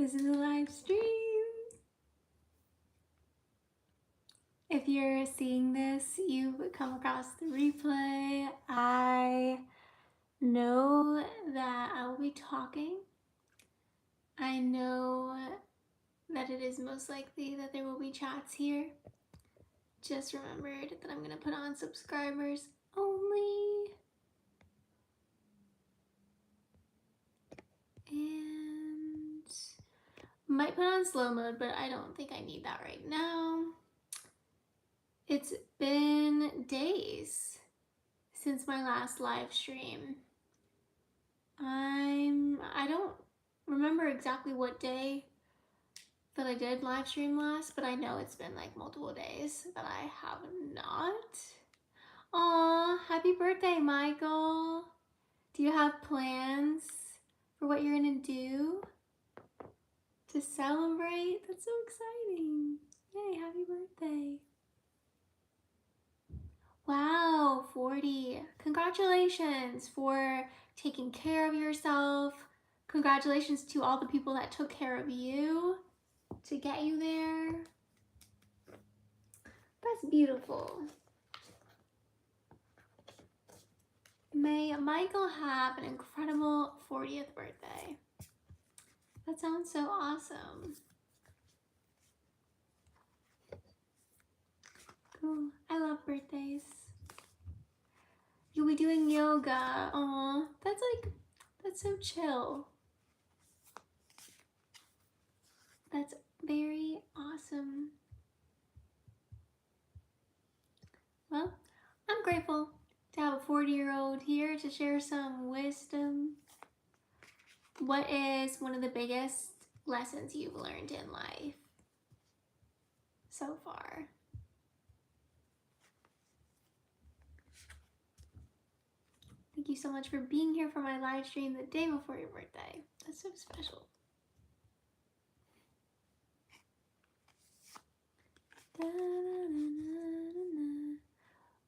This is a live stream. If you're seeing this, you've come across the replay. I know that I will be talking. I know that it is most likely that there will be chats here. Just remembered that I'm going to put on subscribers only. And might put on slow mode, but I don't think I need that right now. It's been days since my last live stream. I don't remember exactly what day that I did live stream last, but I know it's been like multiple days that I have not. Aw, happy birthday, Michael. Do you have plans for what you're gonna do to celebrate? That's so exciting. Yay, happy birthday. Wow, 40. Congratulations for taking care of yourself. Congratulations to all the people that took care of you to get you there. That's beautiful. May Michael have an incredible 40th birthday. That sounds so awesome. Cool. I love birthdays. You'll be doing yoga. Aw, that's so chill. That's very awesome. Well, I'm grateful to have a 40-year-old here to share some wisdom. What is one of the biggest lessons you've learned in life so far? Thank you so much for being here for my live stream the day before your birthday. That's so special.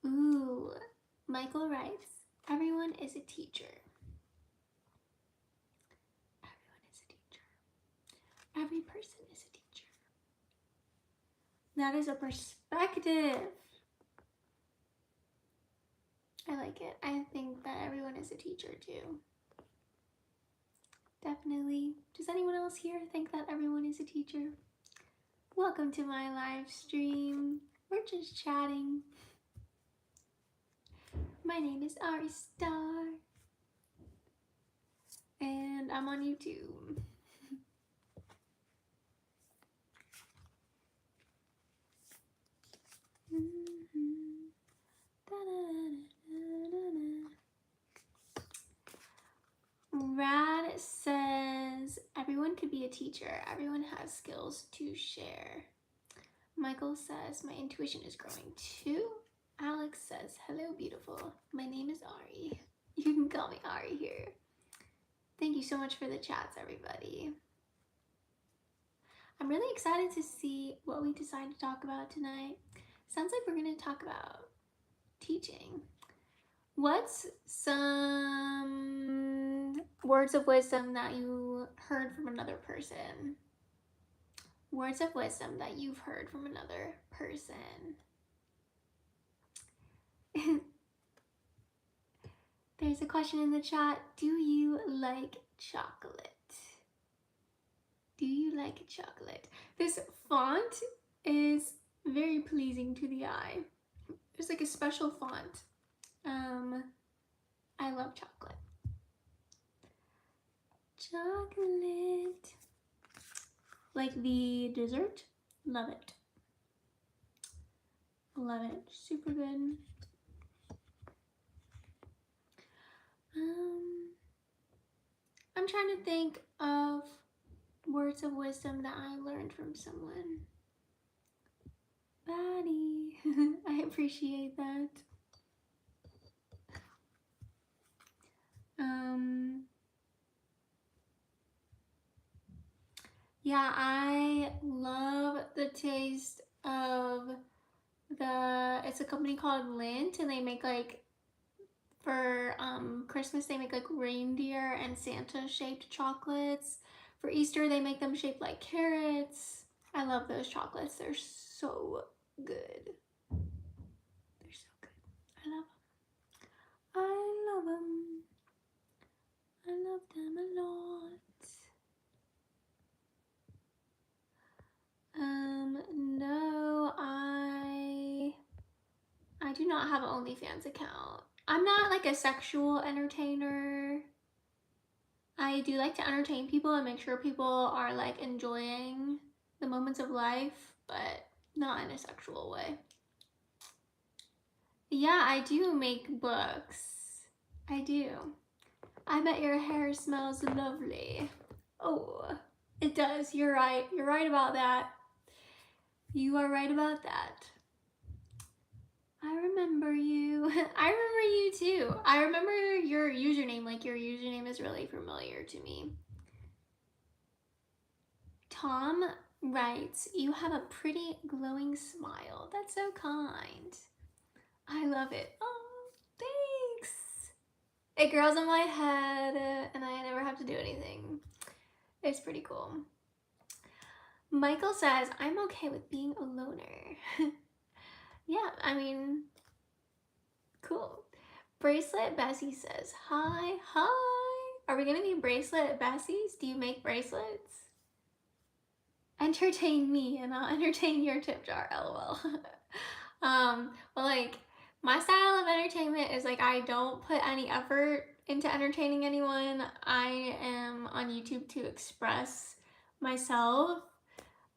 Ooh, Michael writes, everyone is a teacher. Everyone is a teacher. Every person is a teacher. That is a perspective. I like it. I think that everyone is a teacher too. Definitely. Does anyone else here think that everyone is a teacher? Welcome to my live stream. We're just chatting. My name is Ari Star. And I'm on YouTube. Rad says, everyone could be a teacher. Everyone has skills to share. Michael says, my intuition is growing too. Alex says, hello, beautiful. My name is Ari. You can call me Ari here. Thank you so much for the chats, everybody. I'm really excited to see what we decide to talk about tonight. Sounds like we're going to talk about teaching. What's some words of wisdom that you heard from another person? Words of wisdom that you've heard from another person. There's a question in the chat. Do you like chocolate? Do you like chocolate? This font is very pleasing to the eye. There's like a special font. I love chocolate. Chocolate. Like the dessert? Love it. Love it. Super good. I'm trying to think of words of wisdom that I learned from someone. Batty. I appreciate that. Yeah, I love the taste of it's a company called Lindt, and they make like, for Christmas, they make like reindeer and Santa shaped chocolates For Easter, they make them shaped like carrots. I love those chocolates. They're so good. They're so good. I love them. I love them. I love them a lot. No, I do not have an OnlyFans account. I'm not like a sexual entertainer. I do like to entertain people and make sure people are like enjoying the moments of life, but not in a sexual way. Yeah, I do make books. I do. I bet your hair smells lovely. Oh, it does. You're right. You're right about that. You are right about that. I remember you. I remember you too. I remember your username. Like, your username is really familiar to me. Tom writes, you have a pretty glowing smile. That's so kind. I love it. Oh, thanks. It grows on my head and I never have to do anything. It's pretty cool. Michael says, I'm okay with being a loner. Yeah, I mean, cool. Bracelet Bessie says, hi, hi. Are we gonna be bracelet Bessies? Do you make bracelets? Entertain me and I'll entertain your tip jar, lol. Well, like, my style of entertainment is like, I don't put any effort into entertaining anyone. I am on YouTube to express myself.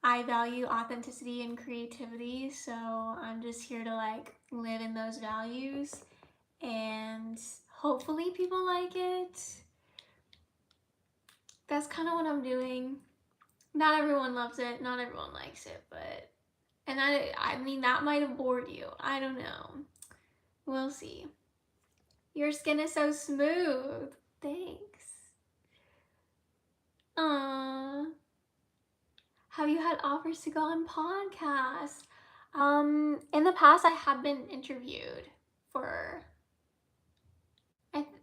I value authenticity and creativity, so I'm just here to like live in those values, and hopefully people like it. That's kind of what I'm doing. Not everyone loves it, not everyone likes it, but, and I mean, that might have bored you. I don't know. We'll see. Your skin is so smooth. Thanks. Aww. Have you had offers to go on podcasts? In the past, I have been interviewed for,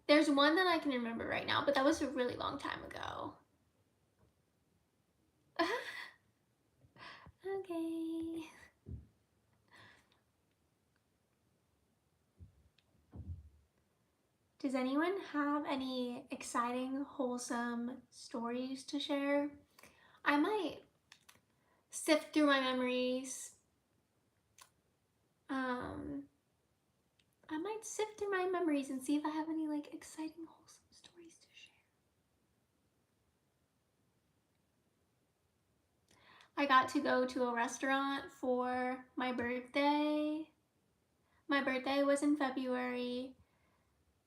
there's one that I can remember right now, but that was a really long time ago. Okay. Does anyone have any exciting, wholesome stories to share? I might sift through my memories. I might sift through my memories and see if I have any like exciting, wholesome stories to share. I got to go to a restaurant for my birthday. My birthday was in February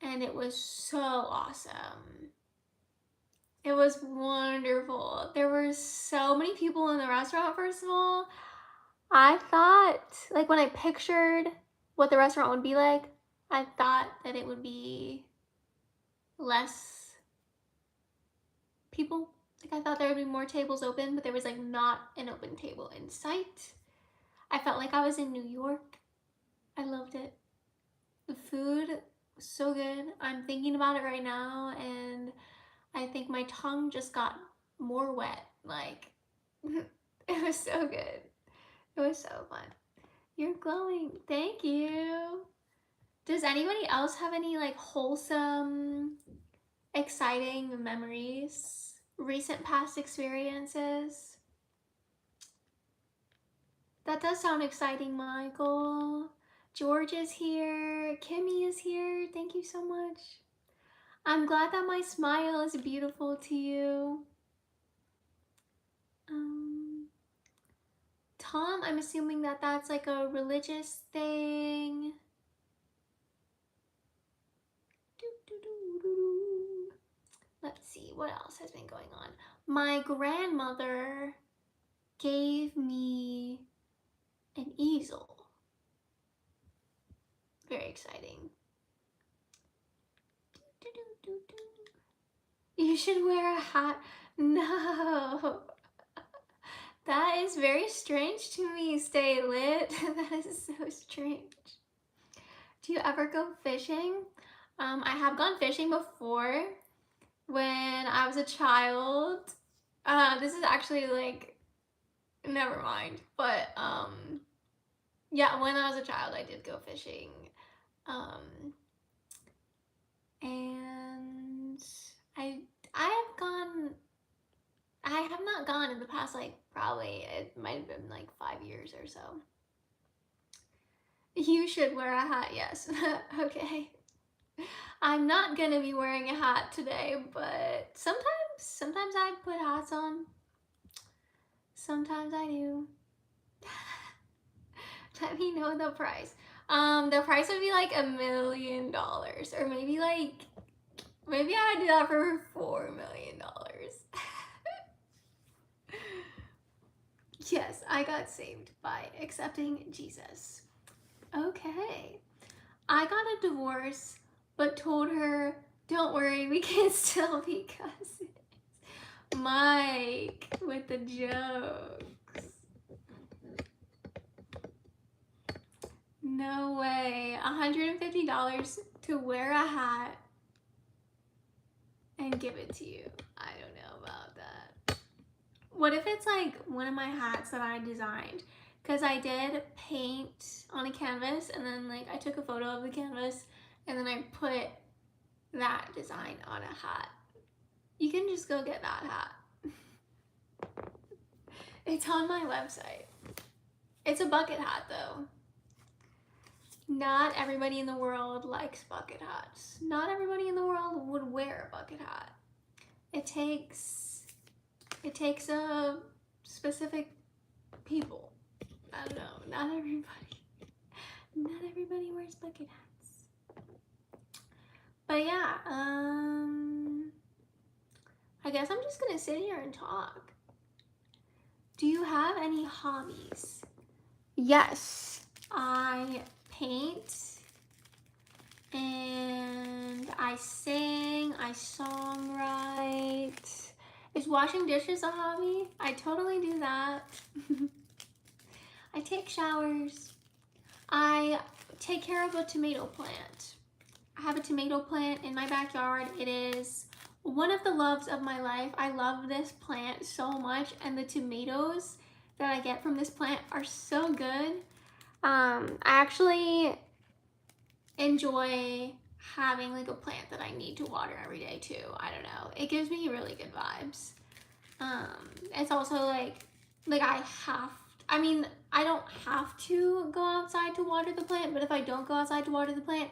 and it was so awesome. It was wonderful. There were so many people in the restaurant, first of all. I thought, like, when I pictured what the restaurant would be like, I thought that it would be less people. Like, I thought there would be more tables open, but there was like not an open table in sight. I felt like I was in New York. I loved it. The food was so good. I'm thinking about it right now and I think my tongue just got more wet. Like, it was so good. It was so fun. You're glowing. Thank you. Does anybody else have any like wholesome, exciting memories? Recent past experiences? That does sound exciting, Michael. George is here. Kimmy is here. Thank you so much. I'm glad that my smile is beautiful to you. Tom, I'm assuming that that's like a religious thing. Let's see, what else has been going on? My grandmother gave me an easel. Very exciting. You should wear a hat. No. That is very strange to me, Stay Lit. That is so strange. Do you ever go fishing? I have gone fishing before when I was a child. This is actually like, never mind. But yeah, when I was a child, I did go fishing. Um, and I I have gone. I have not gone in the past, like, probably it might have been like 5 years or so. You should wear a hat, yes. Okay. I'm not gonna be wearing a hat today, but sometimes I put hats on. Sometimes I do. Let me know the price. The price would be like $1 million, or maybe I'd do that for $4 million. Yes, I got saved by accepting Jesus. Okay. I got a divorce, but told her, don't worry, we can still be cousins. Mike with the jokes. No way. $150 to wear a hat and give it to you. I don't know about that. What if it's like one of my hats that I designed? Because I did paint on a canvas, and then like I took a photo of the canvas, and then I put that design on a hat. You can just go get that hat. It's on my website. It's a bucket hat though. Not everybody in the world likes bucket hats. Not everybody in the world would wear a bucket hat. It takes a specific people. I don't know. Not everybody wears bucket hats. But yeah, I guess I'm just gonna sit here and talk. Do you have any hobbies? Yes, I paint and I sing, I songwrite. Is washing dishes a hobby? I totally do that. I take showers. I take care of a tomato plant. I have a tomato plant in my backyard. It is one of the loves of my life. I love this plant so much, and the tomatoes that I get from this plant are so good. I actually enjoy having like a plant that I need to water every day too. I don't know. It gives me really good vibes. It's also like I don't have to go outside to water the plant, but if I don't go outside to water the plant,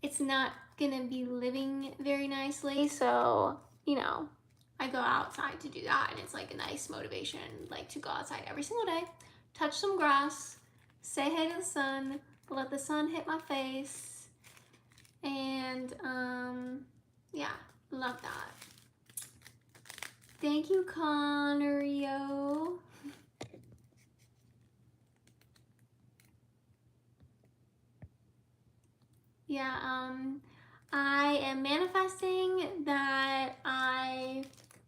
it's not gonna be living very nicely. So, I go outside to do that, and it's like a nice motivation, like to go outside every single day, touch some grass, say hey to the sun, let the sun hit my face, and yeah, love that. Thank you, Connerio. Yeah, I am manifesting that I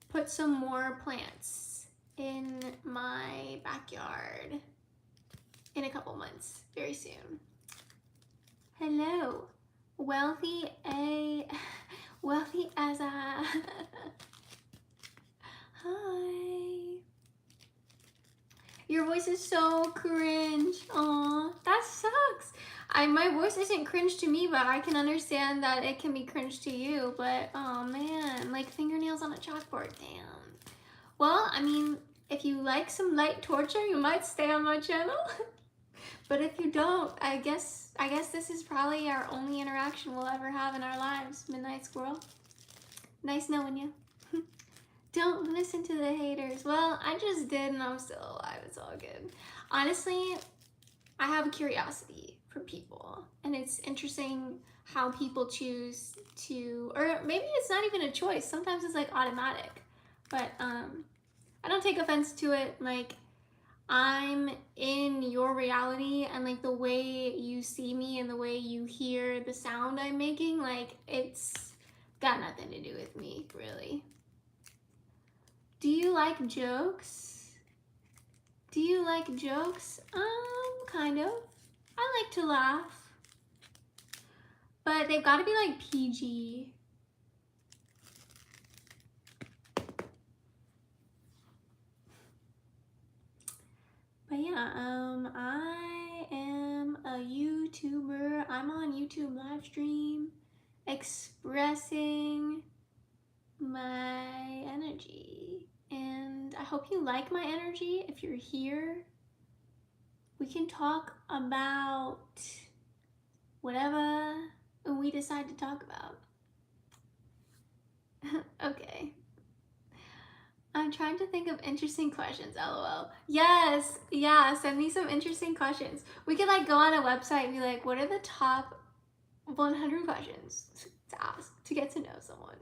put some more plants in my backyard in a couple months, very soon. Hello, wealthy as a hi. Your voice is so cringe. Aw, that sucks. My voice isn't cringe to me, but I can understand that it can be cringe to you. But oh man, like fingernails on a chalkboard. Damn. Well, I mean, if you like some light torture, you might stay on my channel. But if you don't, I guess this is probably our only interaction we'll ever have in our lives, Midnight Squirrel. Nice knowing you. Don't listen to the haters. Well, I just did, and I'm still alive. It's all good. Honestly, I have a curiosity for people, and it's interesting how people choose to, or maybe it's not even a choice. Sometimes it's like automatic. But I don't take offense to it. Like, I'm in your reality, and like the way you see me and the way you hear the sound I'm making, like it's got nothing to do with me, really. Do you like jokes? Do you like jokes? Kind of. I like to laugh. But they've got to be like PG. But yeah, I am a YouTuber. I'm on YouTube live stream expressing my energy. And I hope you like my energy. If you're here, we can talk about whatever we decide to talk about. Okay. I'm trying to think of interesting questions, lol. Yes, yeah, send me some interesting questions. We could like go on a website and be like, what are the top 100 questions to ask to get to know someone?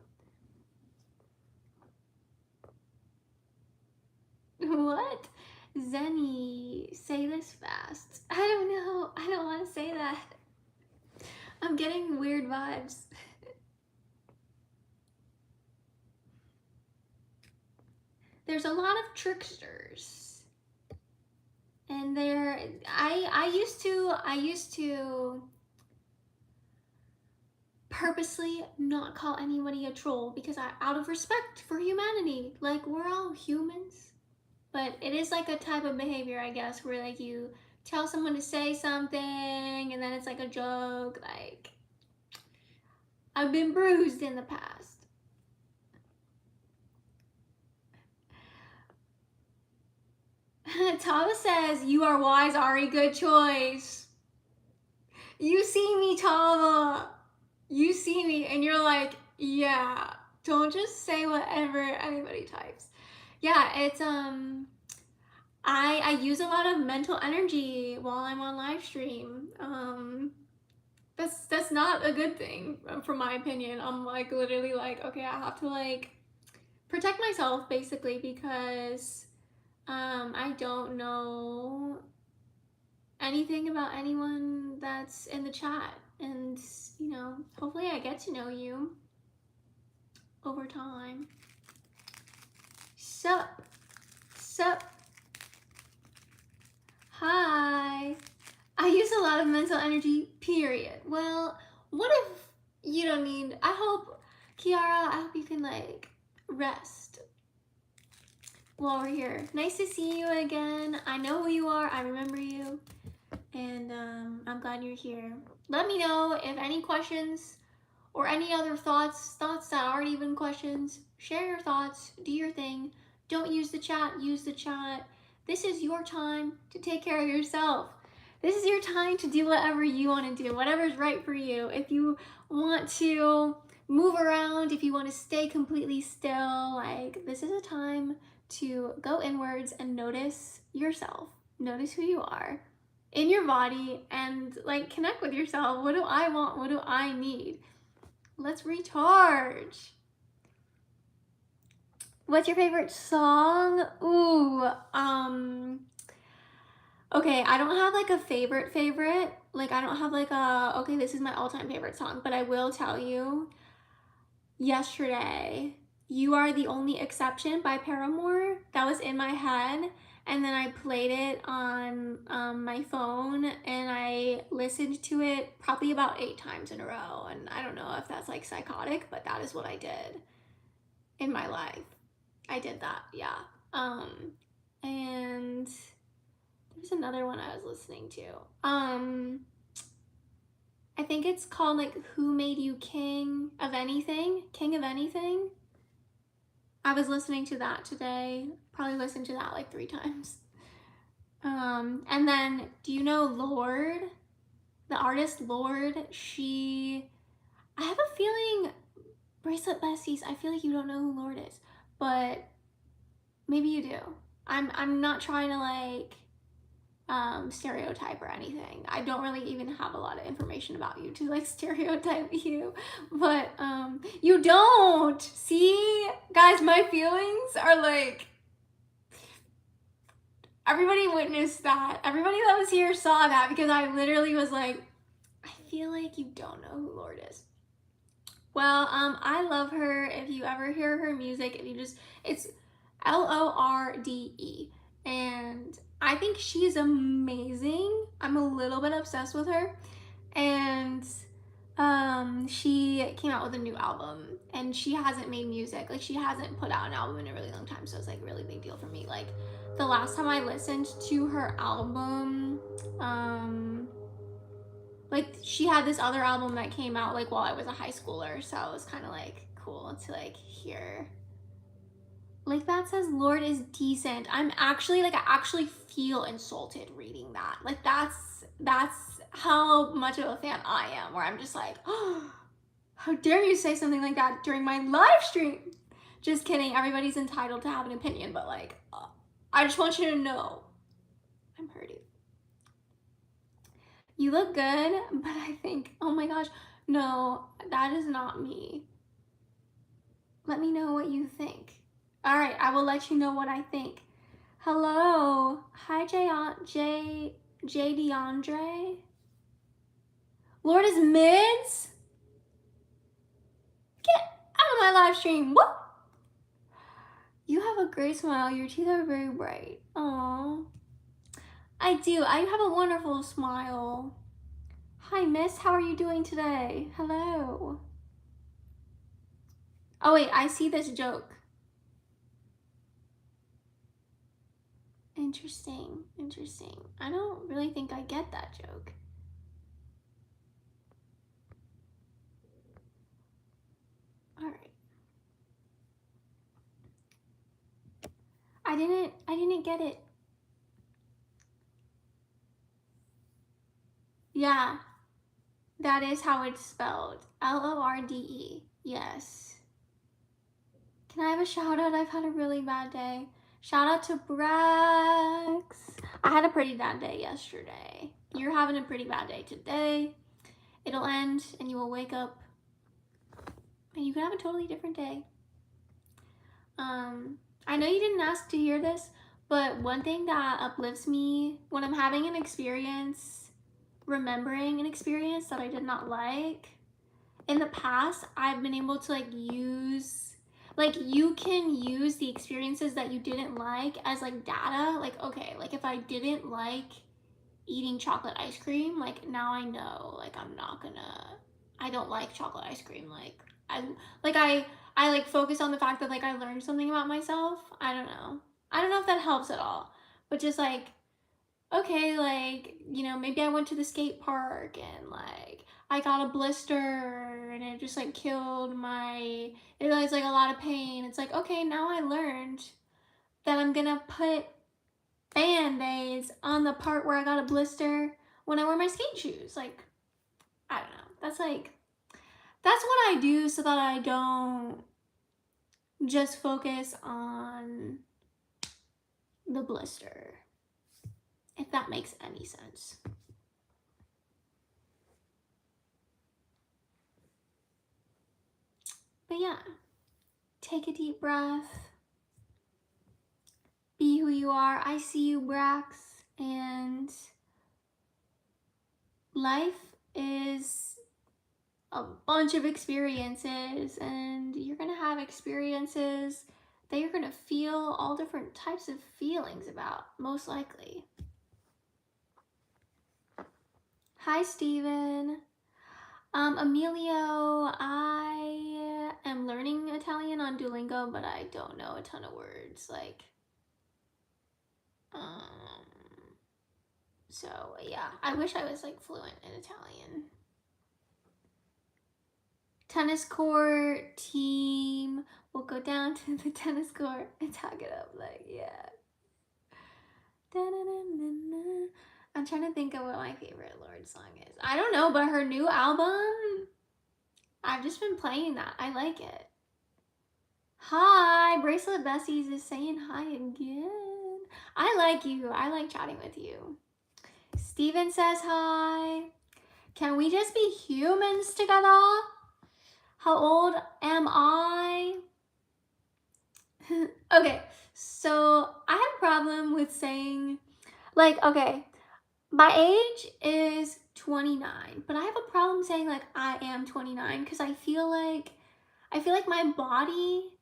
What? Zenny, say this fast. I don't know. I don't want to say that. I'm getting weird vibes. There's a lot of tricksters. And I used to purposely not call anybody a troll because out of respect for humanity, like we're all humans. But it is like a type of behavior, I guess, where like you tell someone to say something and then it's like a joke. Like, I've been bruised in the past. Tava says, you are wise, Ari, good choice. You see me, Tava. You see me and you're like, yeah, don't just say whatever anybody types. Yeah, it's I use a lot of mental energy while I'm on live stream. That's not a good thing from my opinion. I'm like literally like, okay, I have to like protect myself basically because I don't know anything about anyone that's in the chat, and you know, hopefully I get to know you over time. Sup? Hi. I use a lot of mental energy, period. Well, what if you don't need, I hope, Kiara, I hope you can like rest while we're here. Nice to see you again. I know who you are, I remember you, and I'm glad you're here. Let me know if any questions or any other thoughts that aren't even questions. Share your thoughts, do your thing. Don't use the chat, use the chat. This is your time to take care of yourself. This is your time to do whatever you want to do, whatever's right for you. If you want to move around, if you want to stay completely still, like this is a time to go inwards and notice yourself. Notice who you are in your body and like connect with yourself. What do I want? What do I need? Let's recharge. What's your favorite song? Ooh, okay, I don't have like a favorite. Like I don't have like a, okay, this is my all-time favorite song, but I will tell you, yesterday, You Are the Only Exception by Paramore, that was in my head, and then I played it on my phone and I listened to it probably about 8 times in a row, and I don't know if that's like psychotic, but that is what I did in my life. I did that, yeah. And there's another one I was listening to. I think it's called like Who Made You King of Anything? King of Anything? I was listening to that today. Probably listened to that like 3 times. And then, do you know Lorde? The artist Lorde, I have a feeling, Bracelet Besties, I feel like you don't know who Lorde is, but maybe you do. I'm not trying to like stereotype or anything. I don't really even have a lot of information about you to like stereotype you, but you don't. See, guys, my feelings are like, everybody witnessed that. Everybody that was here saw that because I literally was like, I feel like you don't know who Lorde is. Well, I love her. If you ever hear her music, it's Lorde, and I think she's amazing. I'm a little bit obsessed with her, and she came out with a new album and she hasn't made music. Like she hasn't put out an album in a really long time, so it's like a really big deal for me. Like the last time I listened to her album, like she had this other album that came out like while I was a high schooler, so it was kind of like cool to like hear. Like that says Lord is decent. I'm actually like I actually feel insulted reading that. Like that's how much of a fan I am, where I'm just like, oh, how dare you say something like that during my live stream? Just kidding. Everybody's entitled to have an opinion, but like, I just want you to know I'm hurting. You look good, but I think, oh my gosh, no, that is not me. Let me know what you think. All right, I will let you know what I think. Hello. Hi, J DeAndre. Lord is mids. Get out of my live stream. What? You have a great smile. Your teeth are very bright. Aww. I do. I have a wonderful smile. Hi, miss. How are you doing today? Hello. Oh, wait. I see this joke. Interesting. Interesting. I don't really think I get that joke. All right. I didn't get it. Yeah. That is how it's spelled. Lorde. Yes. Can I have a shout out? I've had a really bad day. Shout out to Brax. I had a pretty bad day yesterday. You're having a pretty bad day today. It'll end and you will wake up and you can have a totally different day. I know you didn't ask to hear this, but one thing that uplifts me when I'm having an experience, remembering an experience that I did not like, in the past, I've been able to like use, like you can use the experiences that you didn't like as like data. Like, okay, like if I didn't like eating chocolate ice cream, like now I know, like I don't like chocolate ice cream. Like I like focus on the fact that like I learned something about myself. I don't know. I don't know if that helps at all, but just like, okay, like, you know, maybe I went to the skate park and like I got a blister and it just like killed my, it was like a lot of pain. It's like, okay, now I learned that I'm gonna put band-aids on the part where I got a blister when I wear my skate shoes. Like, I don't know. That's like, that's what I do so that I don't just focus on the blister, if that makes any sense. But yeah, take a deep breath. Be who you are. I see you, Brax. And life is a bunch of experiences, and you're gonna have experiences that you're gonna feel all different types of feelings about, most likely. Hi, Steven. Emilio, I am learning Italian on Duolingo, but I don't know a ton of words. Like, so yeah, I wish I was like fluent in Italian. Tennis court team. We'll go down to the tennis court and talk it up. Like, yeah. Da-da-da-da-da. I'm trying to think of what my favorite Lorde song is. I don't know, but her new album, I've just been playing that. I like it. Hi, Bracelet Bessies is saying hi again. I like you. I like chatting with you. Steven says hi. Can we just be humans together? How old am I? Okay, so I have a problem with saying, like, okay, my age is 29, but I have a problem saying like I am 29 because I feel like my body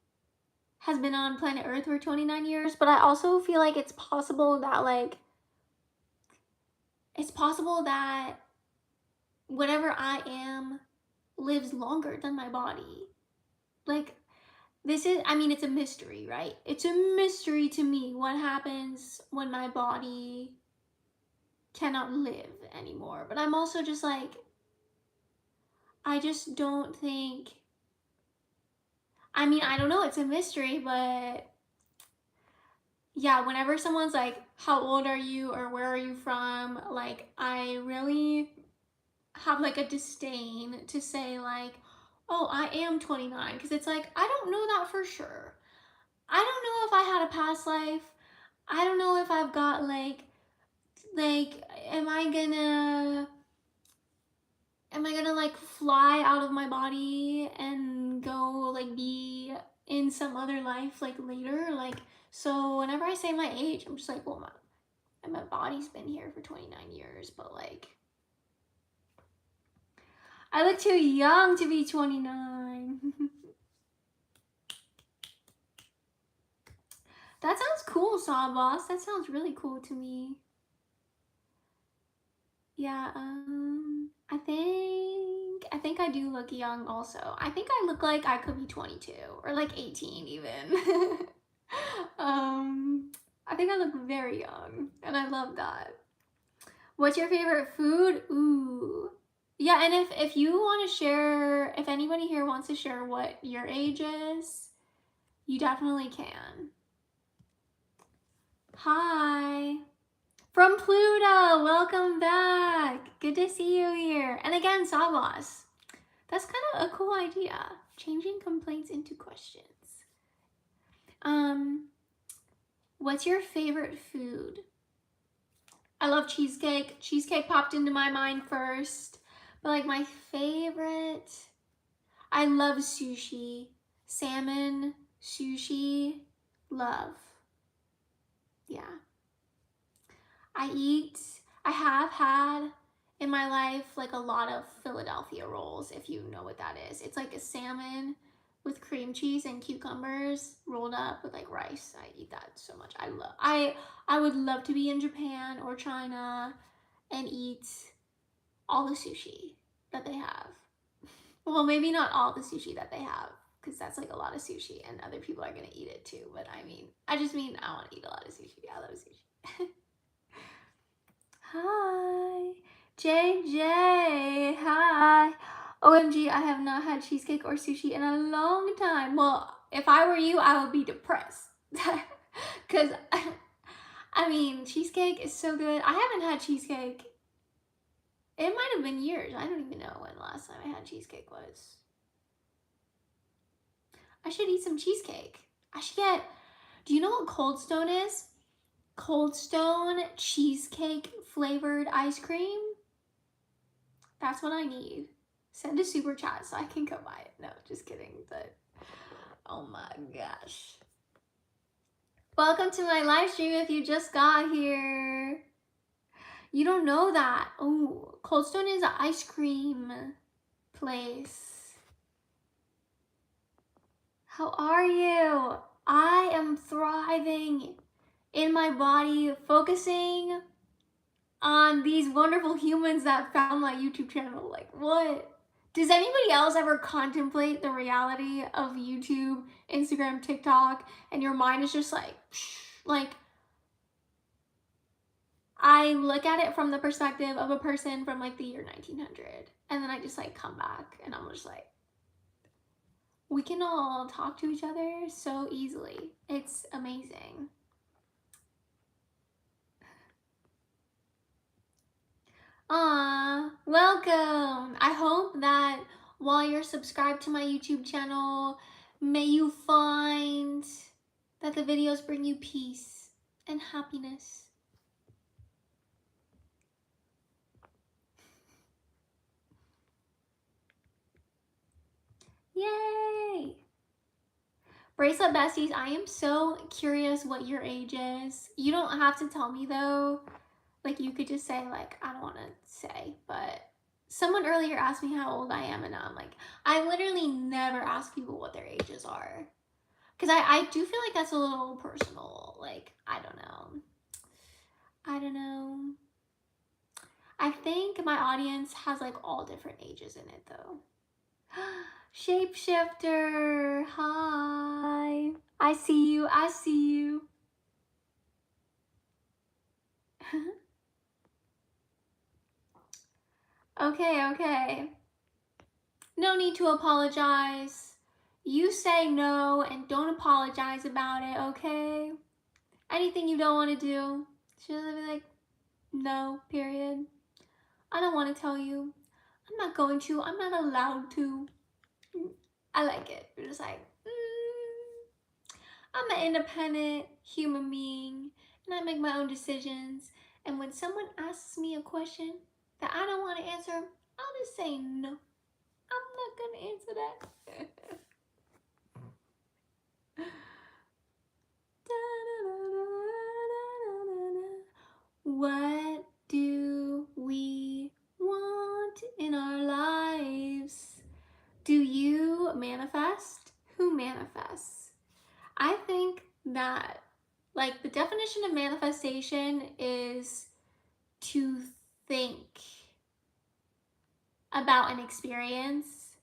has been on planet Earth for 29 years, but I also feel like it's possible that whatever I am lives longer than my body. Like, this is, I mean, it's a mystery, right? It's a mystery to me what happens when my body cannot live anymore. But I'm also just like, I just don't think, I mean, I don't know, it's a mystery, but yeah, whenever someone's like, how old are you or where are you from? Like, I really have like a disdain to say like, oh, I am 29, because it's like, I don't know that for sure. I don't know if I had a past life. I don't know if I've got like am I gonna like fly out of my body and go like be in some other life like later? Like, so whenever I say my age, I'm just like, well, my body's been here for 29 years, but like, I look too young to be 29. That sounds cool, Saw Boss. That sounds really cool to me. Yeah, I think I do look young also. I think I look like I could be 22 or like 18 even. I think I look very young and I love that. What's your favorite food? Ooh. Yeah, and if you want to share, if anybody here wants to share what your age is, you definitely can. Hi. From Pluto, welcome back. Good to see you here. And again, Sawboss. That's kind of a cool idea. Changing complaints into questions. What's your favorite food? I love cheesecake. Cheesecake popped into my mind first. But like my favorite, I love sushi. Salmon, sushi, love. Yeah. I have had in my life like a lot of Philadelphia rolls, if you know what that is. It's like a salmon with cream cheese and cucumbers rolled up with like rice. I eat that so much. I would love to be in Japan or China and eat all the sushi that they have. Well, maybe not all the sushi that they have, because that's like a lot of sushi and other people are gonna eat it too. But I just mean I want to eat a lot of sushi. I love sushi. Hi, JJ. Hi. OMG, I have not had cheesecake or sushi in a long time. Well, if I were you, I would be depressed. Because, I mean, cheesecake is so good. I haven't had cheesecake. It might have been years. I don't even know when the last time I had cheesecake was. I should eat some cheesecake. I should get, do you know what Cold Stone is? Cold Stone cheesecake flavored ice cream. That's what I need. Send a super chat so I can go buy it. No, just kidding, but oh my gosh. Welcome to my live stream if you just got here. You don't know that. Oh, Cold Stone is an ice cream place. How are you? I am thriving in my body, focusing on these wonderful humans that found my YouTube channel. Like, what? Does anybody else ever contemplate the reality of YouTube, Instagram, TikTok, and your mind is just like, I look at it from the perspective of a person from like the year 1900, and then I just like come back and I'm just like, we can all talk to each other so easily. It's amazing. Welcome. I hope that while you're subscribed to my YouTube channel, may you find that the videos bring you peace and happiness. Yay! Bracelet besties, I am so curious what your age is. You don't have to tell me though. Like, you could just say like, I don't want to say, but someone earlier asked me how old I am, and I'm like, I literally never ask people what their ages are. Because I do feel like that's a little personal. Like, I don't know. I think my audience has like all different ages in it though. Shapeshifter, hi. I see you, I see you. Okay. No need to apologize. You say no and don't apologize about it, okay? Anything you don't want to do, just be like, no, period. I don't want to tell you. I'm not going to. I'm not allowed to. I like it. You're just like, I'm an independent human being and I make my own decisions. And when someone asks me a question that I don't want to answer, I'll just say no. I'm not going to answer that. What do we want in our lives? Do you manifest? Who manifests? I think that, like, the definition of manifestation is to think about an experience.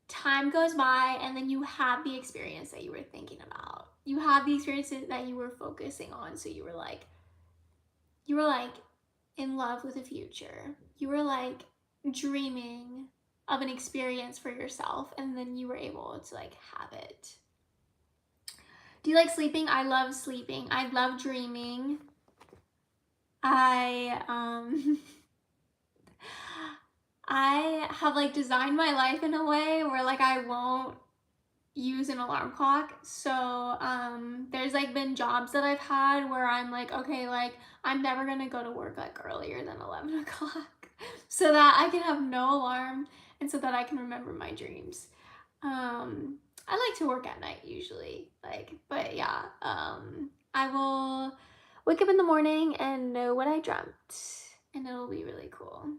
Time goes by, and then you have the experience that you were thinking about. You have the experiences that you were focusing on. So you were like in love with the future. You were like dreaming of an experience for yourself, and then you were able to like have it. Do you like sleeping? I love sleeping. I love dreaming. I I have like designed my life in a way where like I won't use an alarm clock. So there's like been jobs that I've had where I'm like, okay, like I'm never gonna go to work like earlier than 11 o'clock so that I can have no alarm and so that I can remember my dreams. I like to work at night usually, like, but yeah, I will wake up in the morning and know what I dreamt, and it'll be really cool.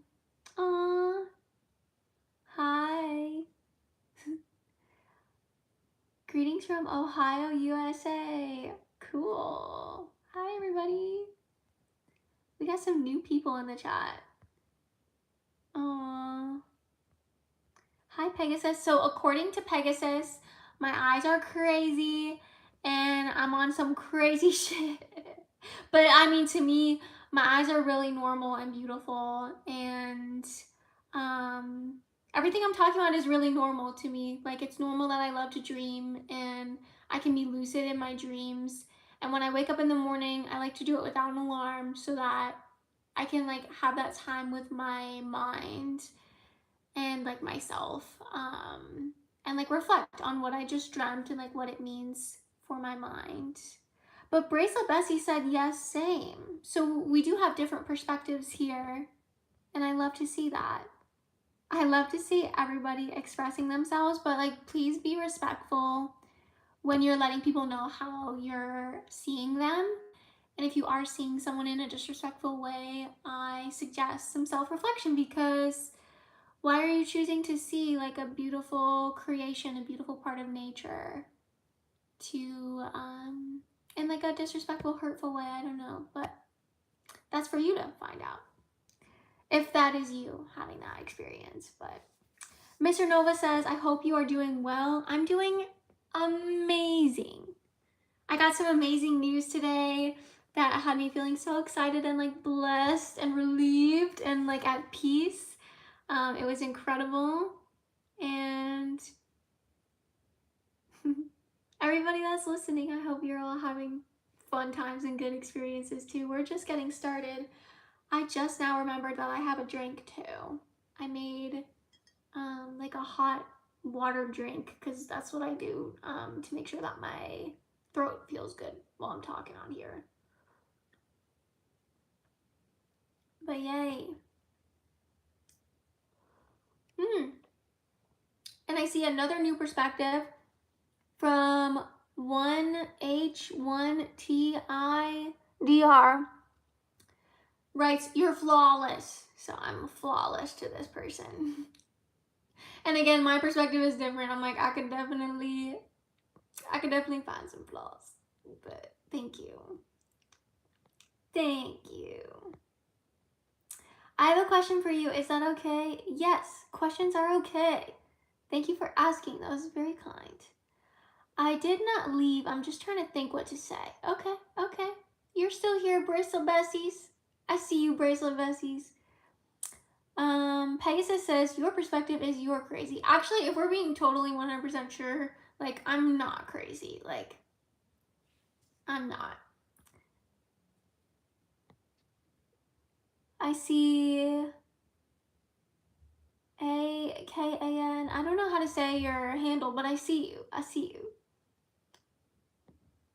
Aww, hi. Greetings from Ohio, USA. Cool. Hi, everybody. We got some new people in the chat. Aww. Hi, Pegasus. So according to Pegasus, my eyes are crazy and I'm on some crazy shit. But I mean, to me, my eyes are really normal and beautiful, and everything I'm talking about is really normal to me. Like, it's normal that I love to dream and I can be lucid in my dreams. And when I wake up in the morning, I like to do it without an alarm so that I can like have that time with my mind and like myself, and like reflect on what I just dreamt and like what it means for my mind. But Bracelet Bessie said yes, same. So we do have different perspectives here, and I love to see that. I love to see everybody expressing themselves, but like please be respectful when you're letting people know how you're seeing them. And if you are seeing someone in a disrespectful way, I suggest some self-reflection, because why are you choosing to see like a beautiful creation, a beautiful part of nature, to in like a disrespectful, hurtful way? I don't know, but that's for you to find out if that is you having that experience. But Mr. Nova says, I hope you are doing well. I'm doing amazing. I got some amazing news today that had me feeling so excited and like blessed and relieved and like at peace. It was incredible. And everybody that's listening, I hope you're all having fun times and good experiences too. We're just getting started. I just now remembered that I have a drink too. I made like a hot water drink, because that's what I do to make sure that my throat feels good while I'm talking on here. But yay. And I see another new perspective from 1H1TIDR. Writes, you're flawless. So I'm flawless to this person. And again, my perspective is different. I'm like, I could definitely find some flaws. But thank you. Thank you. I have a question for you. Is that okay? Yes, questions are okay. Thank you for asking. That was very kind. I did not leave. I'm just trying to think what to say. Okay, okay. You're still here, bracelet besties. I see you, bracelet besties. Pegasus says, your perspective is you're crazy. Actually, if we're being totally 100% sure, like, I'm not crazy. Like, I'm not. I see AKAN. I don't know how to say your handle, but I see you. I see you.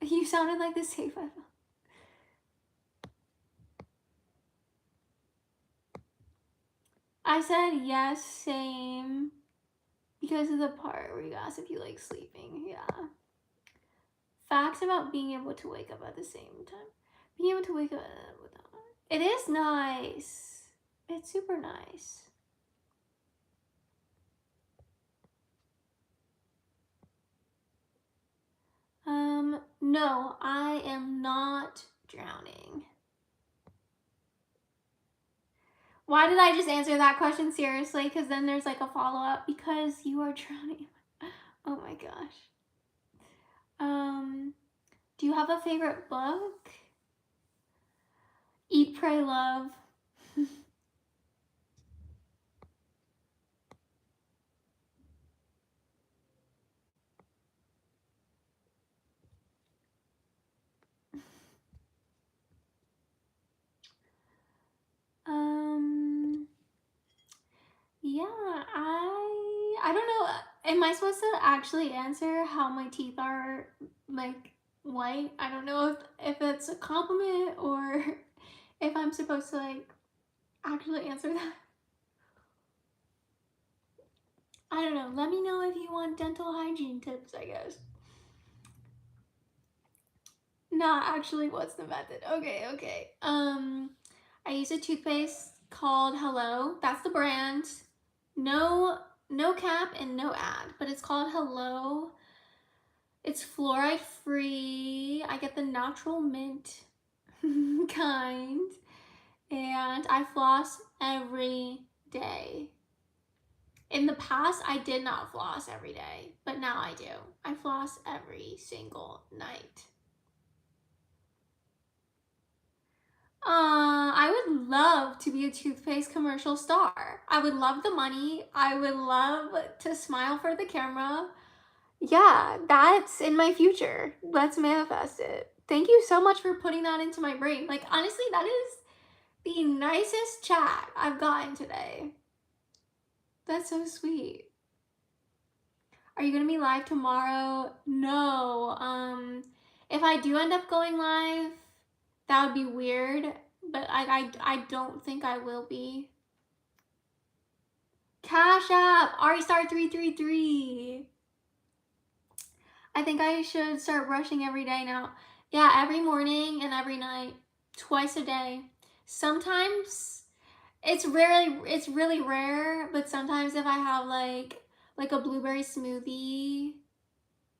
You sounded like the safe iPhone. I said yes, same. Because of the part where you asked if you like sleeping. Yeah. Facts about being able to wake up at the same time. Being able to wake up without. It is nice. It's super nice. No, I am not drowning. Why did I just answer that question seriously? Because then there's like a follow-up. Because you are drowning. Oh my gosh. Do you have a favorite book? Eat, Pray, Love. Yeah, I don't know. Am I supposed to actually answer how my teeth are like white? I don't know if it's a compliment or if I'm supposed to like actually answer that. I don't know. Let me know if you want dental hygiene tips, I guess. Not actually what's the method. Okay, okay. I use a toothpaste called Hello. That's the brand. No cap and no ad, but it's called Hello. It's fluoride free. I get the natural mint kind. And I floss every day. In the past, I did not floss every day, but now I do. I floss every single night. I would love to be a toothpaste commercial star. I would love the money. I would love to smile for the camera. Yeah, that's in my future. Let's manifest it. Thank you so much for putting that into my brain. Like, honestly, that is the nicest chat I've gotten today. That's so sweet. Are you gonna be live tomorrow? No. If I do end up going live, that would be weird, but I don't think I will be. Cash App, Ari Star 333. I think I should start brushing every day now. Yeah, every morning and every night, twice a day. Sometimes it's really rare, but sometimes if I have like a blueberry smoothie,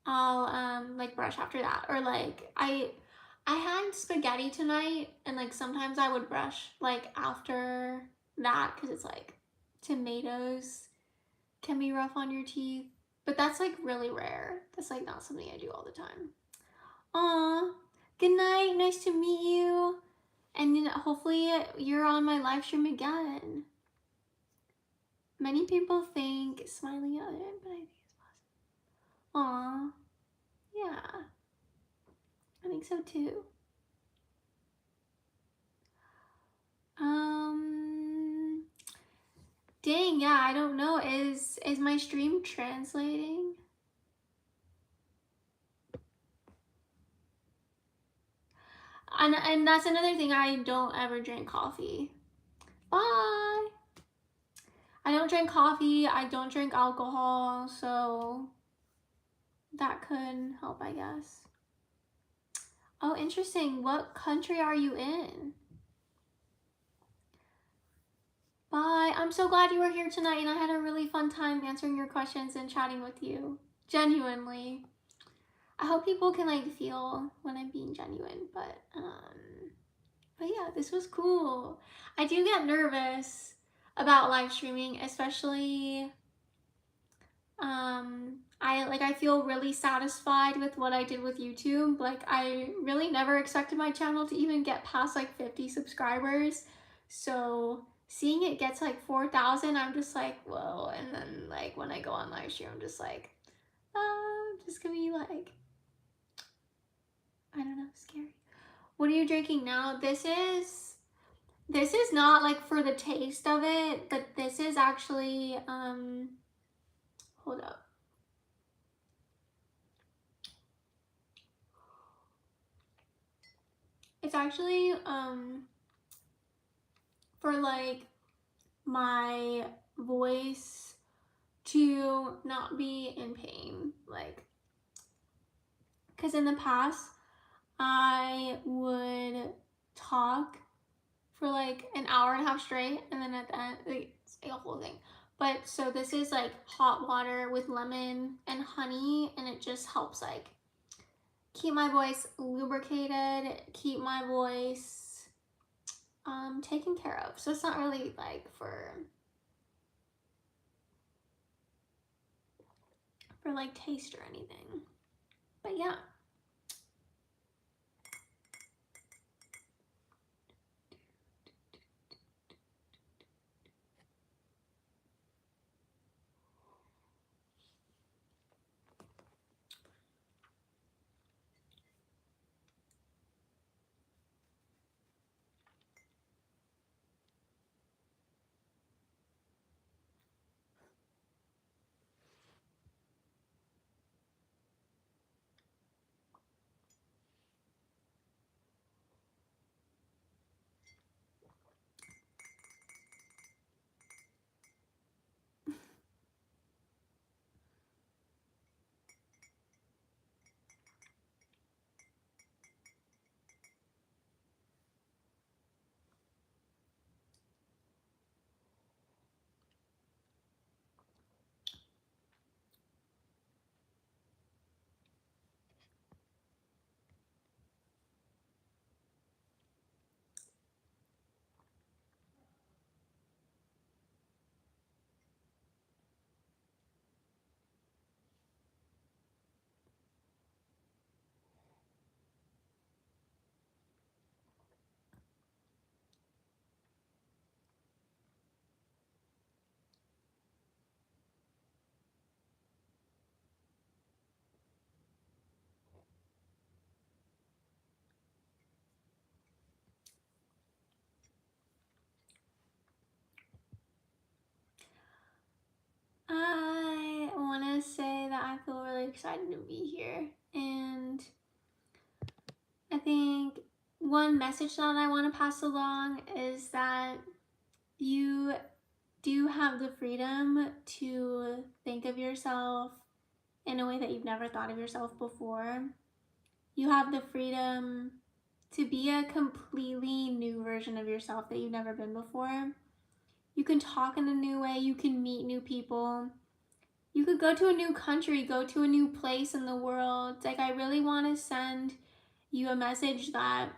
I'll like brush after that. Or like I had spaghetti tonight, and like sometimes I would brush like after that because it's like tomatoes can be rough on your teeth. But that's like really rare. That's like not something I do all the time. Aw, good night. Nice to meet you. And hopefully you're on my live stream again. Many people think smiling at it, but I think it's possible. Aw, yeah. I think so too. Dang, yeah, I don't know. Is my stream translating? And that's another thing, I don't ever drink coffee. Bye. I don't drink coffee, I don't drink alcohol, so that could help, I guess. Oh, interesting. What country are you in? Bye. I'm so glad you were here tonight, and I had a really fun time answering your questions and chatting with you. Genuinely. I hope people can like feel when I'm being genuine, but yeah, this was cool. I do get nervous about live streaming, especially I feel really satisfied with what I did with YouTube. Like, I really never expected my channel to even get past like 50 subscribers. So seeing it get to like 4,000, I'm just like, whoa. And then like when I go on live stream, I'm just like, I'm just gonna be like, I don't know, scary. What are you drinking now? This is not like for the taste of it, but this is actually, hold up. It's actually, for like my voice to not be in pain. Like, because in the past, I would talk for like an hour and a half straight, and then at the end, like, it's like a whole thing. But so this is like hot water with lemon and honey, and it just helps like keep my voice lubricated, keep my voice taken care of. So it's not really like for like taste or anything. But yeah. I want to say that I feel really excited to be here. And I think one message that I want to pass along is that you do have the freedom to think of yourself in a way that you've never thought of yourself before. You have the freedom to be a completely new version of yourself that you've never been before. You can talk in a new way, you can meet new people. You could go to a new country, go to a new place in the world. Like, I really want to send you a message that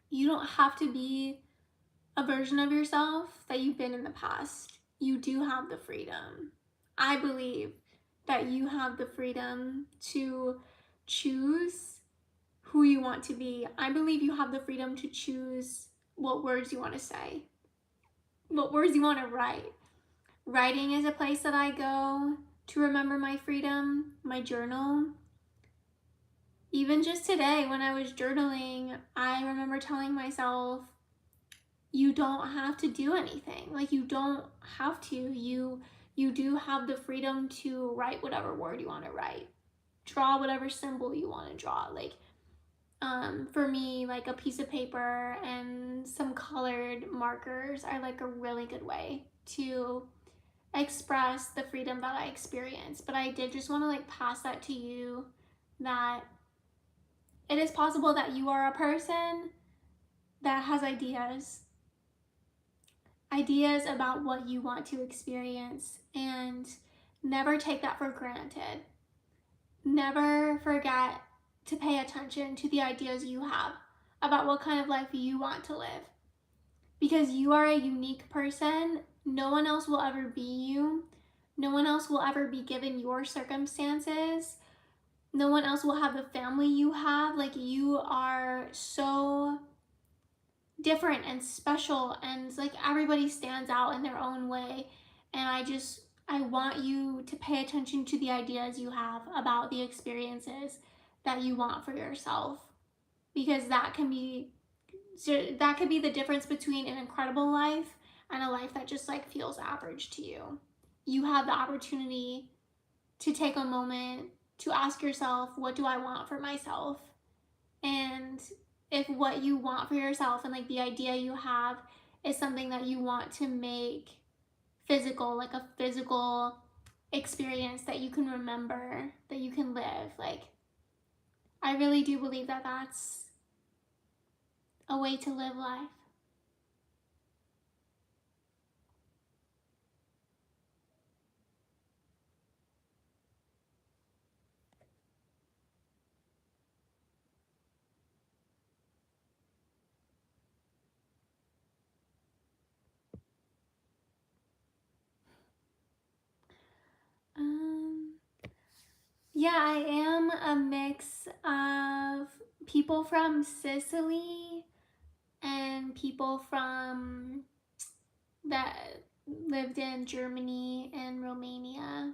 you don't have to be a version of yourself that you've been in the past. You do have the freedom. I believe that you have the freedom to choose who you want to be. I believe you have the freedom to choose what words you want to say, what words you want to write. Writing is a place that I go to remember my freedom, my journal. Even just today when I was journaling, I remember telling myself, you don't have to do anything. Like, you don't have to. You do have the freedom to write whatever word you want to write. Draw whatever symbol you want to draw. Like, for me, like a piece of paper and some colored markers are like a really good way to express the freedom that I experience. But I did just want to like pass that to you, that it is possible that you are a person that has ideas about what you want to experience, and never take that for granted. Never forget to pay attention to the ideas you have about what kind of life you want to live, because you are a unique person. No one else will ever be you. No one else will ever be given your circumstances. No one else will have the family you have. Like, you are so different and special, and like everybody stands out in their own way. And I want you to pay attention to the ideas you have about the experiences that you want for yourself, because that could be the difference between an incredible life and a life that just like feels average to you. You have the opportunity to take a moment to ask yourself, what do I want for myself? And if what you want for yourself and like the idea you have is something that you want to make physical, like a physical experience that you can remember, that you can live, like, I really do believe that that's a way to live life. Um, yeah, I am a mix of people from Sicily and people from that lived in Germany and Romania.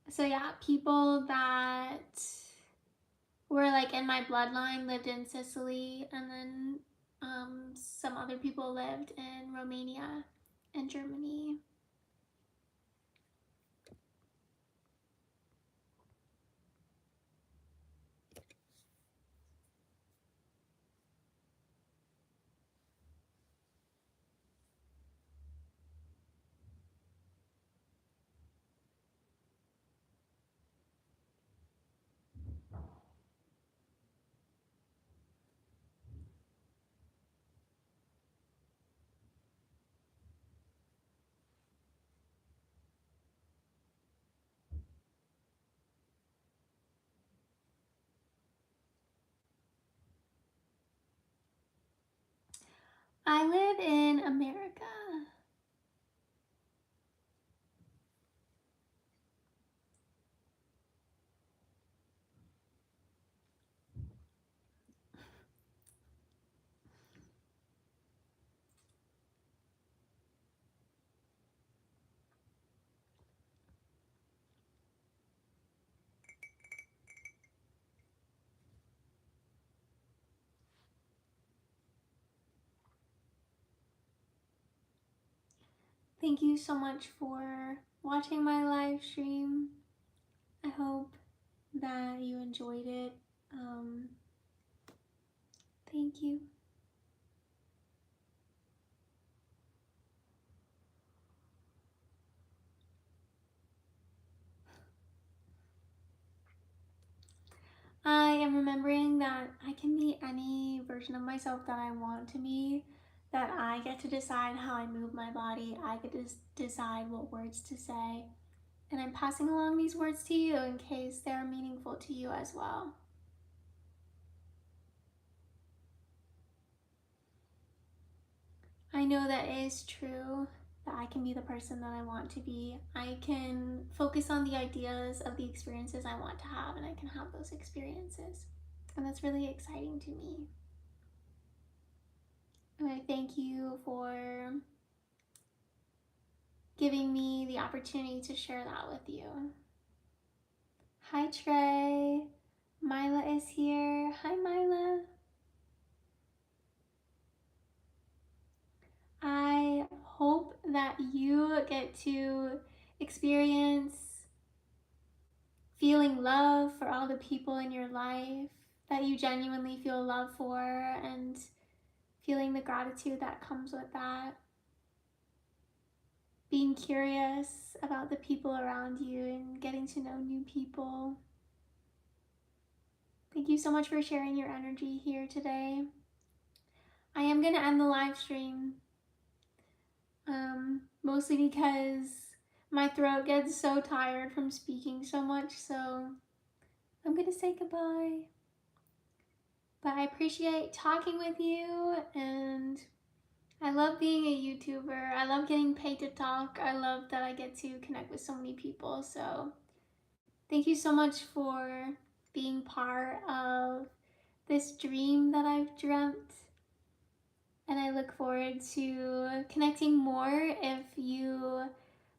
So yeah, people that were like in my bloodline lived in Sicily, and then some other people lived in Romania and Germany. I live in America. Thank you so much for watching my live stream. I hope that you enjoyed it. Thank you. I am remembering that I can be any version of myself that I want to be, that I get to decide how I move my body, I get to decide what words to say, and I'm passing along these words to you in case they're meaningful to you as well. I know that it is true that I can be the person that I want to be. I can focus on the ideas of the experiences I want to have, and I can have those experiences. And that's really exciting to me. And I thank you for giving me the opportunity to share that with you. Hi, Trey. Mila is here. Hi, Mila. I hope that you get to experience feeling love for all the people in your life that you genuinely feel love for, and feeling the gratitude that comes with that. Being curious about the people around you and getting to know new people. Thank you so much for sharing your energy here today. I am going to end the live stream, mostly because my throat gets so tired from speaking so much, so I'm going to say goodbye. But I appreciate talking with you, and I love being a YouTuber. I love getting paid to talk. I love that I get to connect with so many people. So thank you so much for being part of this dream that I've dreamt. And I look forward to connecting more if you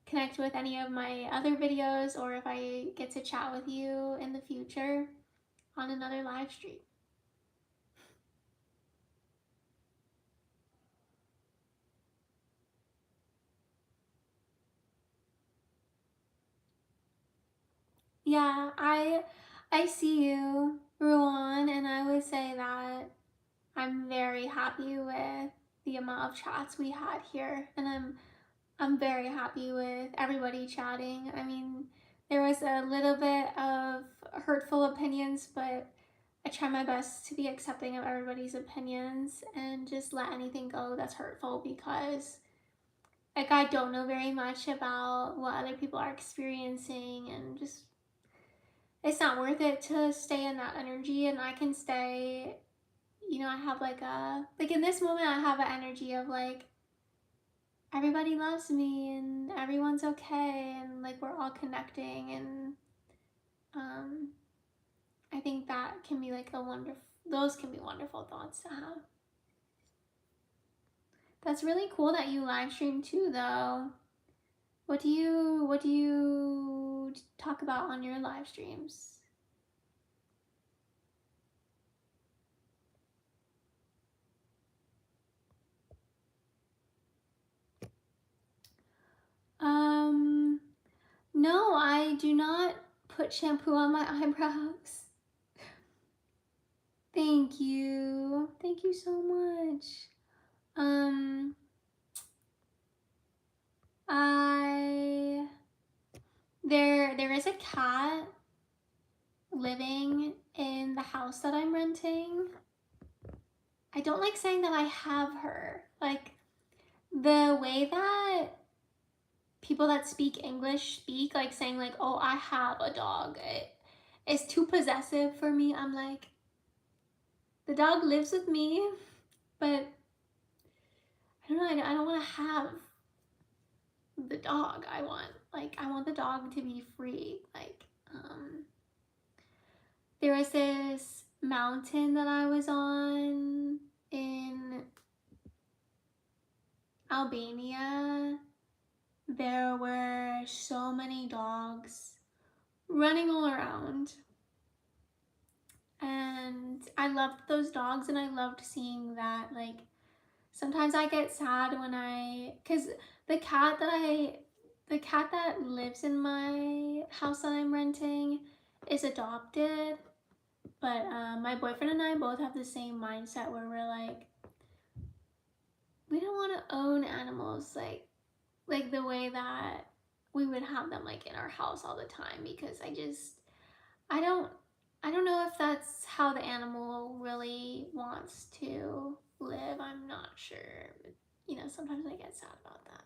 connect with any of my other videos or if I get to chat with you in the future on another live stream. Yeah, I see you, Ruan, and I would say that I'm very happy with the amount of chats we had here, and I'm very happy with everybody chatting. I mean, there was a little bit of hurtful opinions, but I try my best to be accepting of everybody's opinions and just let anything go that's hurtful, because like I don't know very much about what other people are experiencing, and just it's not worth it to stay in that energy. And I can stay, I have like in this moment I have an energy of like everybody loves me and everyone's okay and like we're all connecting. And um I think that can be like a wonderful, those can be wonderful thoughts to have. That's really cool that you live stream too though. What do you talk about on your live streams? Um no, I do not put shampoo on my eyebrows. Thank you. Thank you so much. Um I there is a cat living in the house that I'm renting. I don't like saying that I have her. Like the way that people that speak English speak, like saying like, "Oh, I have a dog." It's too possessive for me. I'm like, the dog lives with me, but I don't know. I don't want to have the dog. I want the dog to be free. Like, there was this mountain that I was on in Albania. There were so many dogs running all around. And I loved those dogs, and I loved seeing that. Like, sometimes I get sad when cause the cat that the cat that lives in my house that I'm renting is adopted, but my boyfriend and I both have the same mindset where we're like, we don't want to own animals like the way that we would have them like in our house all the time, because I don't I don't know if that's how the animal really wants to live. I'm not sure. But, sometimes I get sad about that.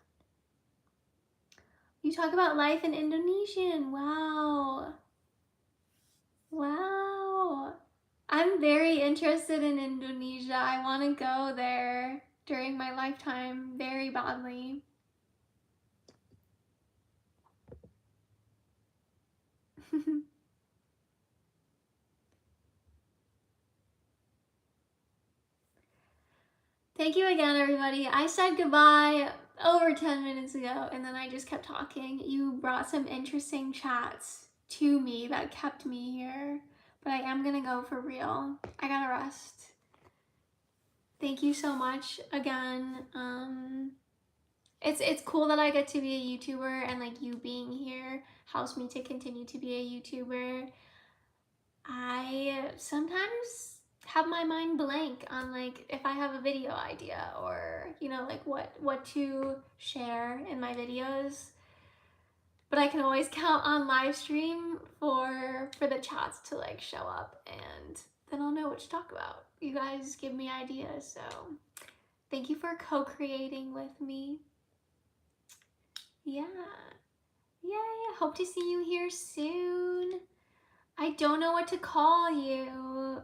You talk about life in Indonesian. Wow. Wow. I'm very interested in Indonesia. I want to go there during my lifetime very badly. Thank you again, everybody. I said goodbye over 10 minutes ago, and then I just kept talking. You brought some interesting chats to me that kept me here, but I am gonna go for real. I gotta rest. Thank you so much again. It's cool that I get to be a YouTuber, and like you being here helps me to continue to be a YouTuber. I sometimes have my mind blank on like if I have a video idea, or like what to share in my videos, but I can always count on live stream for the chats to like show up, and then I'll know what to talk about. You guys give me ideas, so thank you for co-creating with me. Yeah, yay, hope to see you here soon. I don't know what to call you.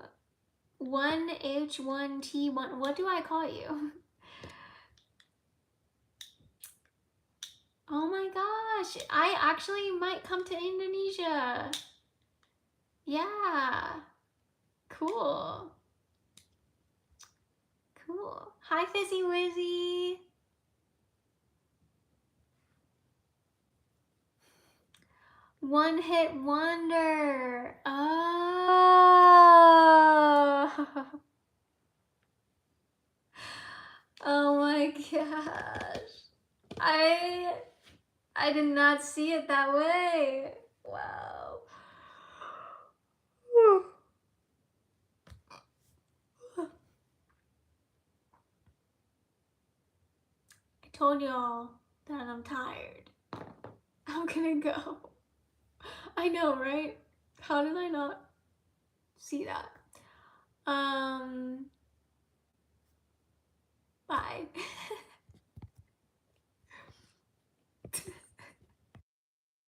1H1T1. What do I call you? Oh my gosh, I actually might come to Indonesia. Yeah, cool. Cool. Hi, Fizzy Wizzy. One hit wonder. Oh. Oh my gosh. I did not see it that way. Wow. I told y'all that I'm tired. I'm gonna go. I know, right? How did I not see that? Bye.